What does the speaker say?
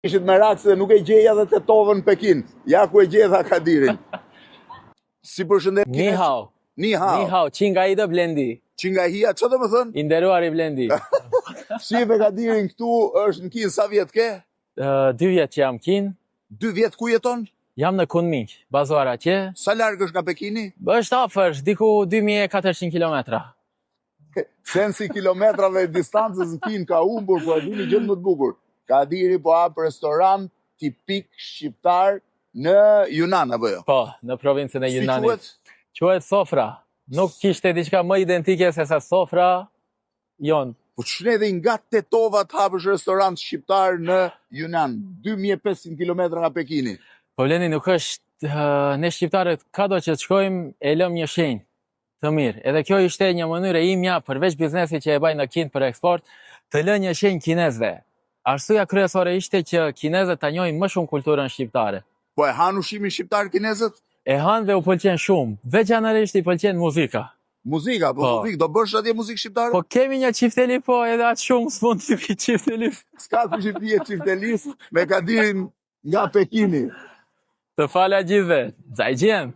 Ishit me rak se nuk e gjeja dhe tetovën në Pekin. Ja ku e gjetha Kadirin. Si përshëndet? Ni hao. Ni hao. Ni hao, qinga i dhe Blendi. Qinga hia, që do më thënë? I nderuar i Blendi. Shive Kadirin këtu është në Kinë, sa vjetë ke? 2 vjetë që jam Kinë. 2 vjetë ku jeton? Jam në Kunming, bazuar atje. Sa largë është nga Pekini? Është afër, diku 2400 kilometra. Sensi kilometrave distancës në Kinë ka humbur, po e dini gjë më të bukur. Kadiri po hap restorant tipik shqiptar në Yunan apo jo? Po, në provincën e Yunanit. Si Quhet Sofra. Nuk kishte diçka më identike se sa Sofra jon. Po ç'ne dhe nga Tetova të hapësh restorant shqiptar në Yunan, 2500 kilometra nga Pekini. Po Blendi nuk është ne shqiptarët kado që të shkojmë e lëm një shenjë të mirë. Edhe kjo ishte një mënyrë imja përveç biznesit që e baj në Kinë për eksport, të lë një shenjë kinezëve. Arsyeja kryesore ishte që kinezët ta njohin më shumë kulturën shqiptare. Po e han ushimin shqiptar kinezët? E han dhe u pëlqen shumë. Veçanërisht i pëlqen muzika. Muzika, po muzikë, do bësh atje muzikë shqiptare? Po kemi një qifteli, po edhe atë shumë s'mund të vi qiftelis. S'ka ku që pije qiftelis me Kadirin nga Pekini. Të fala gjithve. Zajgjen.